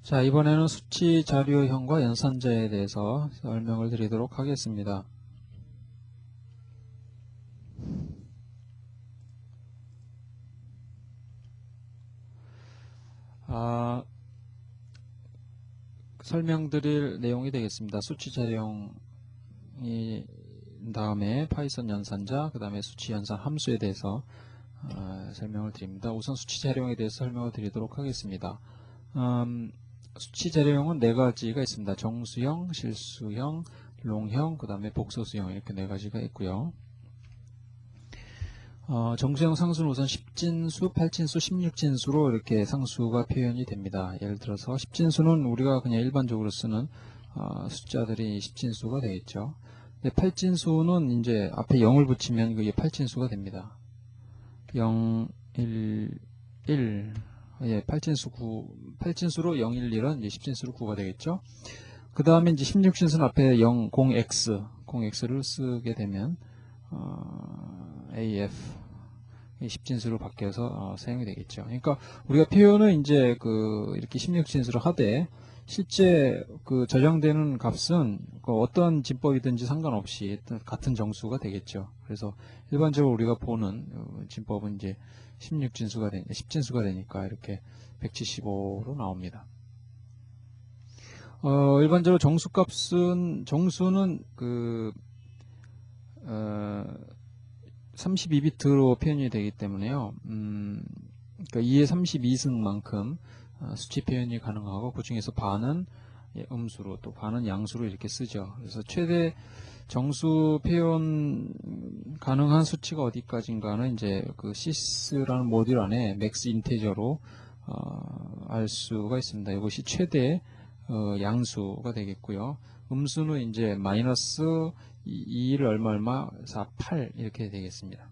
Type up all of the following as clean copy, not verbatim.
자, 이번에는 수치 자료형과 연산자에 대해서 설명을 드리도록 하겠습니다. 설명드릴 내용이 되겠습니다. 수치 자료형이 다음에 파이썬 연산자, 그 다음에 수치 연산 함수에 대해서 설명을 드립니다. 우선 수치 자료형에 대해서 설명을 드리도록 하겠습니다. 수치 자료형은 네 가지가 있습니다. 정수형, 실수형, 롱형, 그 다음에 복소수형 이렇게 네 가지가 있고요. 정수형 상수는 우선 10진수, 8진수, 16진수로 이렇게 상수가 표현이 됩니다. 예를 들어서 10진수는 우리가 그냥 일반적으로 쓰는 숫자들이 10진수가 되겠죠. 8진수는 이제 앞에 0을 붙이면 그게 8진수가 됩니다. 0, 1, 1. 예, 8진수로 0, 1, 1은 이제 10진수로 9가 되겠죠. 그 다음에 이제 16진수는 앞에 0, 0x를 쓰게 되면 AF 10진수로 바뀌어서 사용이 되겠죠. 그러니까 우리가 표현을 이제 이렇게 16진수로 하되 실제 저장되는 값은 어떤 진법이든지 상관없이 같은 정수가 되겠죠. 그래서 일반적으로 우리가 보는 진법은 이제 10진수가 되니까 이렇게 175로 나옵니다. 일반적으로 정수는 32비트로 표현이 되기 때문에요. 그러니까 2의 32승만큼 수치 표현이 가능하고 그 중에서 반은 음수로 또 반은 양수로 이렇게 쓰죠. 그래서 최대 정수 표현 가능한 수치가 어디까지인가는 이제 sys라는 모듈 안에 max 인테저로 알 수가 있습니다. 이것이 최대 양수가 되겠고요. 음수는 이제 마이너스 2를 얼마 4, 8 이렇게 되겠습니다.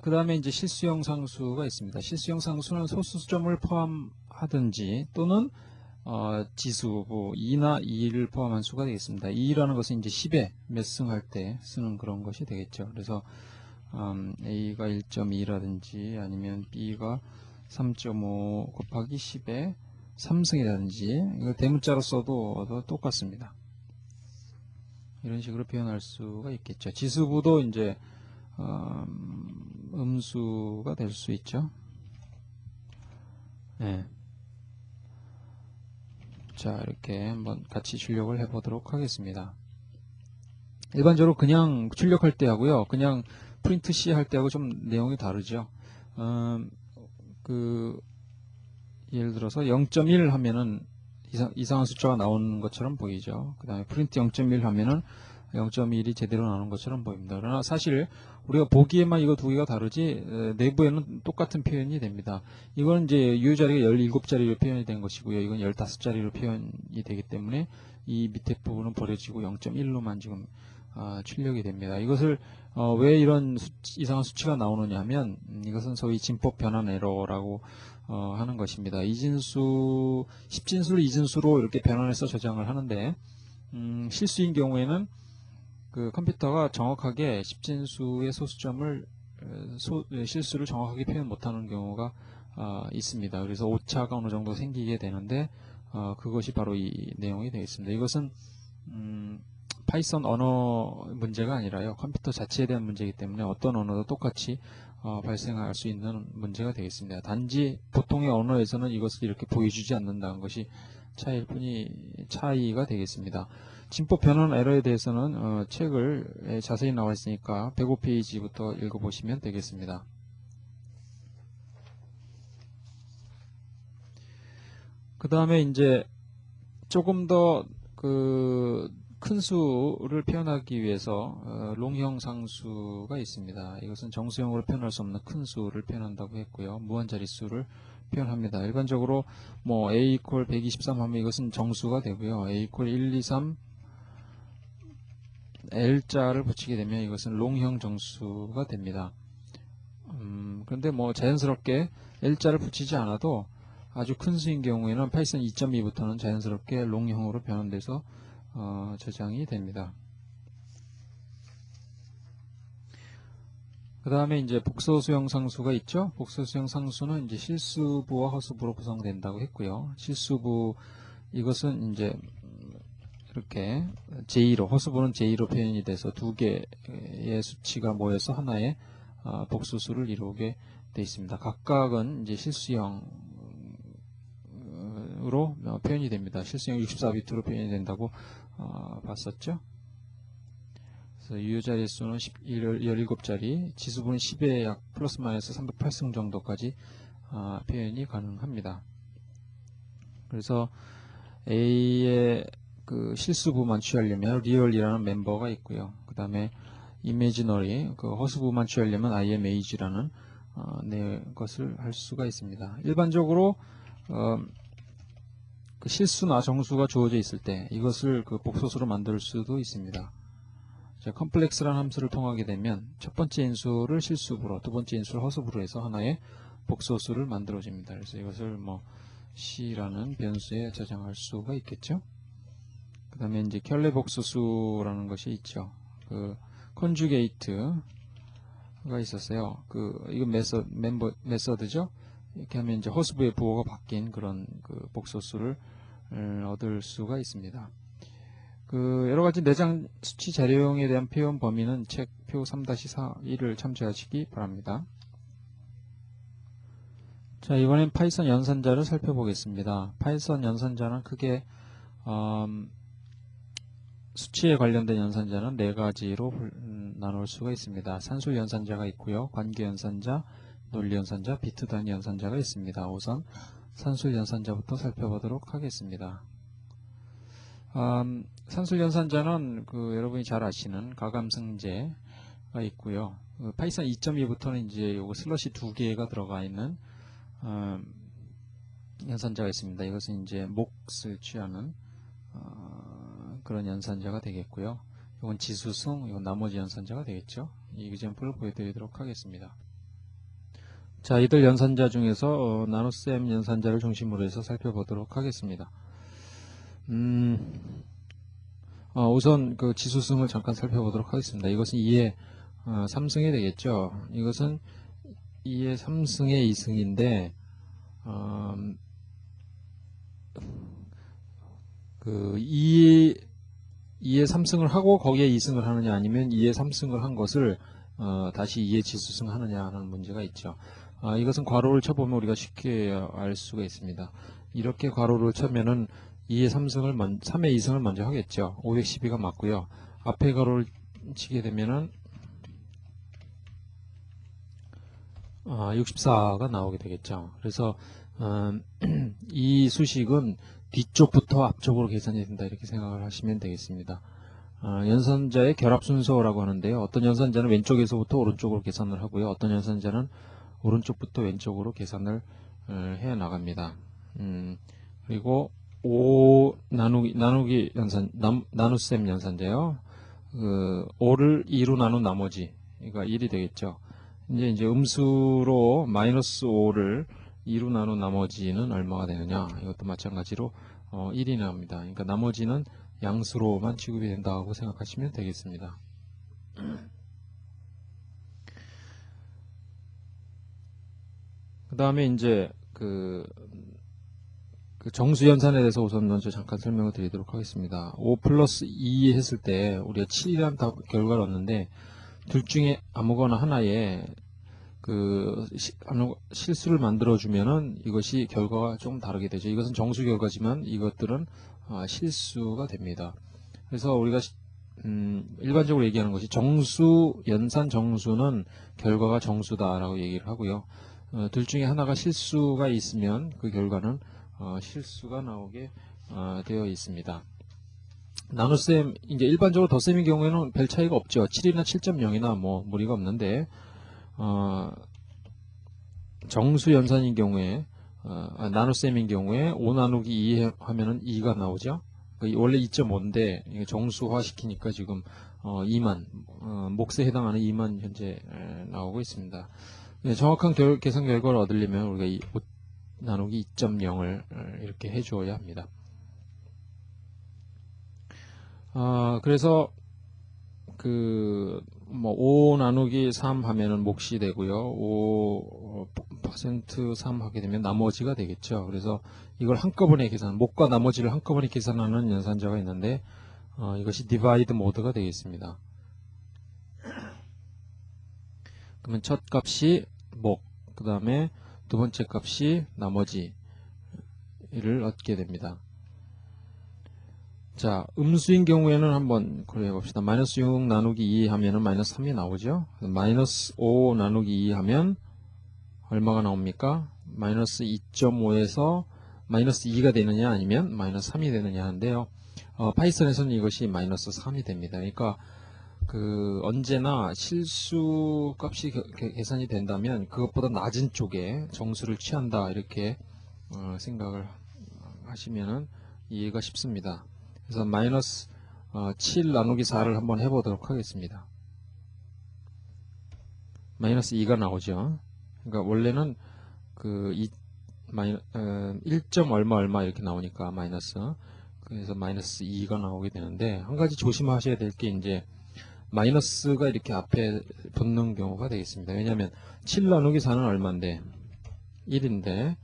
그 다음에 이제 실수형 상수가 있습니다. 실수형 상수는 소수점을 포함하든지 또는 지수 2나 2를 포함한 수가 되겠습니다. 2라는 것은 이제 10에 몇 승 할 때 쓰는 그런 것이 되겠죠. 그래서 A가 1.2라든지 아니면 B가 3.5 곱하기 10에 3승이라든지 이걸 대문자로 써도 똑같습니다. 이런 식으로 표현할 수가 있겠죠. 지수부도 이제 음수가 될 수 있죠. 네. 자, 이렇게 한번 같이 출력을 해보도록 하겠습니다. 일반적으로 그냥 출력할 때 하고요. 그냥 프린트 C 할 때 하고 좀 내용이 다르죠. 예를 들어서 0.1 하면은 이상한 숫자가 나오는 것처럼 보이죠. 그 다음에 프린트 0.1 하면은 0.1이 제대로 나오는 것처럼 보입니다. 그러나 사실 우리가 보기에만 이거 두 개가 다르지 내부에는 똑같은 표현이 됩니다. 이건 이제 유효자리가 17자리로 표현이 된 것이고요. 이건 15자리로 표현이 되기 때문에 이 밑에 부분은 버려지고 0.1로만 지금 출력이 됩니다. 이것을 왜 이런 이상한 수치가 나오느냐 하면 이것은 소위 진법 변환 에러라고 하는 것입니다. 이진수, 10진수를 이진수로 이렇게 변환해서 저장을 하는데 실수인 경우에는 컴퓨터가 정확하게 10진수의 소수점을 실수를 정확하게 표현 못하는 경우가 있습니다. 그래서 오차가 어느 정도 생기게 되는데 그것이 바로 이 내용이 되겠습니다. 이것은 파이썬 언어 문제가 아니라요. 컴퓨터 자체에 대한 문제이기 때문에 어떤 언어도 똑같이 발생할 수 있는 문제가 되겠습니다. 단지 보통의 언어에서는 이것을 이렇게 보여주지 않는다는 것이 차이가 되겠습니다. 진법 변환 에러에 대해서는 책을 자세히 나와 있으니까 105페이지부터 읽어보시면 되겠습니다. 그 다음에 이제 조금 더 큰 수를 표현하기 위해서 롱형 상수가 있습니다. 이것은 정수형으로 표현할 수 없는 큰 수를 표현한다고 했고요. 무한자릿수를 표현합니다. 일반적으로 뭐 a equal 123 하면 이것은 정수가 되고요. a equal 1, 2, 3 L자를 붙이게 되면 이것은 롱형 정수가 됩니다. 그런데 뭐 자연스럽게 L자를 붙이지 않아도 아주 큰 수인 경우에는 파이썬 2.2부터는 자연스럽게 롱형으로 변환돼서 저장이 됩니다. 그 다음에 이제 복소수형 상수가 있죠. 복소수형 상수는 이제 실수부와 허수부로 구성된다고 했고요. 실수부 이것은 이제 이렇게 제2로 허수부는 제2로 표현이 돼서 두 개의 수치가 모여서 하나의 복소수를 이루게 되어 있습니다. 각각은 이제 실수형으로 표현이 됩니다. 실수형 64비트로 표현이 된다고 봤었죠. 그래서 유효자리 수는 17자리, 지수분은 10의 약 플러스 마이너스 308승 정도까지 표현이 가능합니다. 그래서 A의 그 실수부만 취하려면 리얼이라는 멤버가 있고요. 그 다음에 이미지너리, 그 허수부만 취하려면 IMAG라는 것을 할 수가 있습니다. 일반적으로 그 실수나 정수가 주어져 있을 때 이것을 그 복소수로 만들 수도 있습니다. 자, 컴플렉스라는 함수를 통하게 되면 첫 번째 인수를 실수부로, 두 번째 인수를 허수부로 해서 하나의 복소수를 만들어집니다. 그래서 이것을 뭐 C라는 변수에 저장할 수가 있겠죠. 그 다음에 이제 켤레 복소수라는 것이 있죠. 그 컨주게이트가 있었어요. 이건 메서드죠. 이렇게 하면 이제 허수부의 부호가 바뀐 그런 그 복소수를 얻을 수가 있습니다. 그 여러 가지 내장 수치 자료형에 대한 표현 범위는 책 표 3-4를 참조하시기 바랍니다. 자, 이번엔 파이썬 연산자를 살펴보겠습니다. 파이썬 연산자는 크게 수치에 관련된 연산자는 네 가지로 나눌 수가 있습니다. 산술 연산자가 있고요. 관계 연산자, 논리 연산자, 비트 단위 연산자가 있습니다. 우선 산술 연산자부터 살펴보도록 하겠습니다. 산술 연산자는 여러분이 잘 아시는 가감승제가 있고요. 파이썬 2.2부터는 이제 요거 슬러시 두 개가 들어가 있는 연산자가 있습니다. 이것은 이제 몫을 취하는 그런 연산자가 되겠고요. 이건 지수승, 이건 나머지 연산자가 되겠죠. 이 example을 보여드리도록 하겠습니다. 자, 이들 연산자 중에서 나눗셈 연산자를 중심으로 해서 살펴보도록 하겠습니다. 우선 그 지수승을 잠깐 살펴보도록 하겠습니다. 이것은 2의 3승이 되겠죠. 이것은 2의 3승의 2승인데 그 2의 3승을 하고 거기에 2승을 하느냐 아니면 2의 3승을 한 것을 다시 2의 지수승 하느냐 하는 문제가 있죠. 이것은 괄호를 쳐보면 우리가 쉽게 알 수가 있습니다. 이렇게 괄호를 쳐면은 2의 3승을 3의 2승을 먼저 하겠죠. 512가 맞고요. 앞에 괄호를 치게 되면은 64가 나오게 되겠죠. 그래서 이 수식은 뒤쪽부터 앞쪽으로 계산이 된다 이렇게 생각을 하시면 되겠습니다. 연산자의 결합 순서라고 하는데요. 어떤 연산자는 왼쪽에서부터 오른쪽으로 계산을 하고요. 어떤 연산자는 오른쪽부터 왼쪽으로 계산을 해 나갑니다. 그리고 5 나누기 연산 나눗셈 연산자요. 5를 2로 나눈 나머지 그러니까 1이 되겠죠. 이제 음수로 마이너스 5를 2로 나눈 나머지는 얼마가 되느냐. 이것도 마찬가지로 1이 나옵니다. 그러니까 나머지는 양수로만 취급이 된다고 생각하시면 되겠습니다. 그 다음에 이제 그 정수 연산에 대해서 우선 먼저 잠깐 설명을 드리도록 하겠습니다. 5 플러스 2 했을 때 우리가 7이라는 결과를 얻는데 둘 중에 아무거나 하나에 실수를 만들어주면은 이것이 결과가 조금 다르게 되죠. 이것은 정수 결과지만 이것들은 실수가 됩니다. 그래서 우리가 일반적으로 얘기하는 것이 정수, 연산 정수는 결과가 정수다라고 얘기를 하고요. 둘 중에 하나가 실수가 있으면 그 결과는 실수가 나오게 되어 있습니다. 나눗셈, 이제 일반적으로 덧셈의 경우에는 별 차이가 없죠. 7이나 7.0이나 뭐 무리가 없는데, 정수 연산인 경우에, 나눗셈인 경우에 5 나누기 2 하면은 2가 나오죠. 원래 2.5인데 정수화 시키니까 지금 2만, 몫에 해당하는 2만 현재 나오고 있습니다. 정확한 계산 결과를 얻으려면 우리가 5 나누기 2.0을 이렇게 해주어야 합니다. 그래서 뭐 5 나누기 3 하면은 몫이 되고요. 5% 3 하게 되면 나머지가 되겠죠. 그래서 이걸 한꺼번에 계산, 몫과 나머지를 한꺼번에 계산하는 연산자가 있는데 이것이 디바이드 모드가 되겠습니다. 그러면 첫 값이 몫, 그 다음에 두 번째 값이 나머지를 얻게 됩니다. 자, 음수인 경우에는 한번 고려해 봅시다. 마이너스 6 나누기 2 하면은 마이너스 3이 나오죠. 마이너스 5 나누기 2 하면 얼마가 나옵니까? 마이너스 2.5에서 마이너스 2가 되느냐 아니면 마이너스 3이 되느냐 하는데요. 파이썬에서는 이것이 마이너스 3이 됩니다. 그러니까 언제나 실수 값이 계산이 된다면 그것보다 낮은 쪽에 정수를 취한다 이렇게 생각을 하시면은 이해가 쉽습니다. 그래서 마이너스 7 나누기 4를 한번 해보도록 하겠습니다. 마이너스 2가 나오죠. 그러니까 원래는 1점 얼마 이렇게 나오니까 그래서 마이너스 2가 나오게 되는데 한 가지 조심하셔야 될 게 이제 마이너스가 이렇게 앞에 붙는 경우가 되겠습니다. 왜냐하면 7 나누기 4는 얼마인데 1인데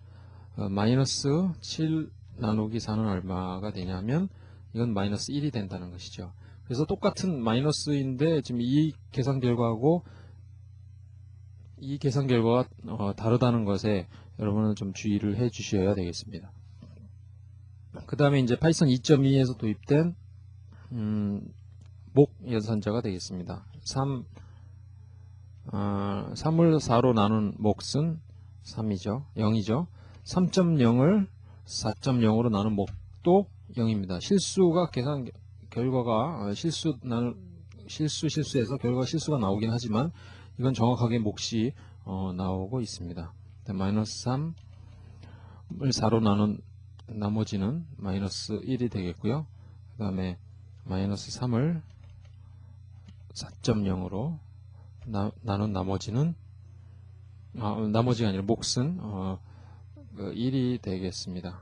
마이너스 7 나누기 4는 얼마가 되냐면 이건 마이너스 1이 된다는 것이죠. 그래서 똑같은 마이너스인데 지금 이 계산 결과가 다르다는 것에 여러분은 좀 주의를 해 주셔야 되겠습니다. 그 다음에 이제 파이썬 2.2에서 도입된 목 연산자가 되겠습니다. 3을 4로 나눈 몫은 3이죠. 0이죠. 3.0을 4.0으로 나눈 몫도 0입니다. 실수가 계산 결과가 실수에서 결과가 실수가 나오긴 하지만 이건 정확하게 몫이 나오고 있습니다. 마이너스 3을 4로 나눈 나머지는 마이너스 1이 되겠고요. 그 다음에 마이너스 3을 4.0으로 나눈 나머지는 나머지가 아니라 몫은 1이 되겠습니다.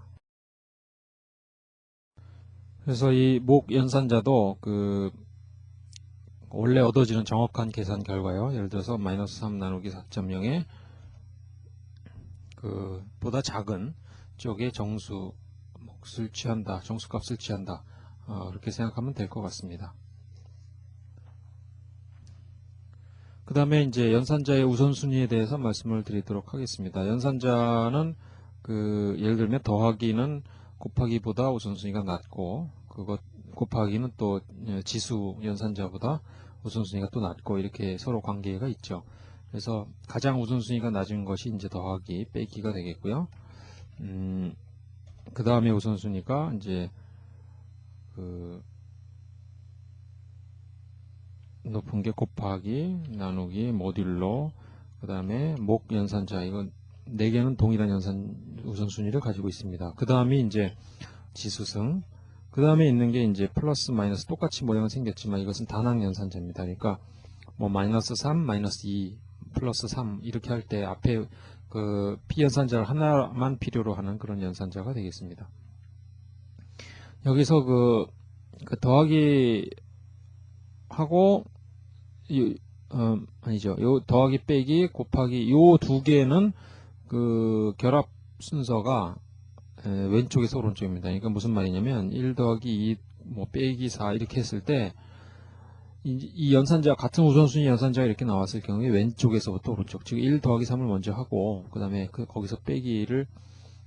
그래서 이 목 연산자도 원래 얻어지는 정확한 계산 결과요. 예를 들어서 마이너스 3 나누기 4.0에 보다 작은 쪽에 몫을 취한다, 정수값을 취한다. 그렇게 생각하면 될 것 같습니다. 그 다음에 이제 연산자의 우선순위에 대해서 말씀을 드리도록 하겠습니다. 연산자는 예를 들면 더하기는 곱하기보다 우선순위가 낮고 곱하기는 또 지수 연산자보다 우선순위가 또 낮고 이렇게 서로 관계가 있죠. 그래서 가장 우선순위가 낮은 것이 이제 더하기 빼기가 되겠고요. 그 다음에 우선순위가 이제 높은 게 곱하기, 나누기, 모듈로, 그 다음에 목 연산자, 이건 4개는 동일한 우선순위를 가지고 있습니다. 그 다음이 이제 지수승, 그 다음에 있는 게 이제 플러스 마이너스 똑같이 모양은 생겼지만 이것은 단항 연산자입니다. 그러니까 뭐 마이너스 3, 마이너스 2, 플러스 3 이렇게 할 때 앞에 피연산자를 하나만 필요로 하는 그런 연산자가 되겠습니다. 여기서 더하기 하고 아니죠. 요 더하기 빼기 곱하기 요 두 개는 결합 순서가 왼쪽에서 오른쪽입니다. 그러니까 무슨 말이냐면 1 더하기 2 뭐 빼기 4 이렇게 했을 때 이 연산자 같은 우선순위 연산자가 이렇게 나왔을 경우에 왼쪽에서부터 오른쪽, 즉 1 더하기 3을 먼저 하고 그 다음에 거기서 빼기를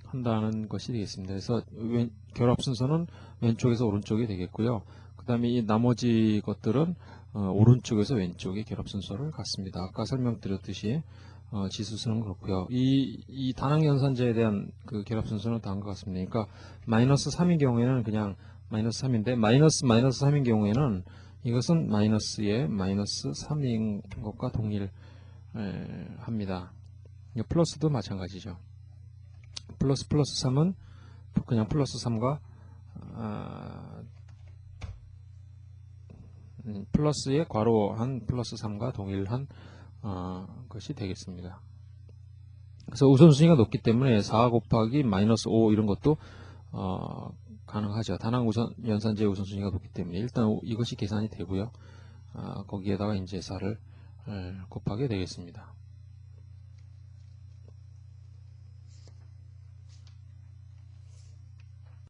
한다는 것이 되겠습니다. 그래서 결합 순서는 왼쪽에서 오른쪽이 되겠고요. 그 다음에 이 나머지 것들은 오른쪽에서 왼쪽의 결합 순서를 갖습니다. 아까 설명드렸듯이 지수수는 그렇고요. 이 단항 연산자에 대한 결합 순서는 다음과 같습니다. 그러니까 마이너스 3인 경우에는 그냥 마이너스 3인데 마이너스 3인 경우에는 이것은 마이너스에 마이너스 3인 것과 동일합니다. 플러스도 마찬가지죠. 플러스 3은 그냥 플러스 3과 플러스에 괄호한 플러스 3과 동일한 것이 되겠습니다. 그래서 우선순위가 높기 때문에 4 곱하기 마이너스 5 이런 것도 가능하죠. 단항 연산제의 우선순위가 높기 때문에 일단 이것이 계산이 되고요. 거기에다가 이제 4를 곱하게 되겠습니다.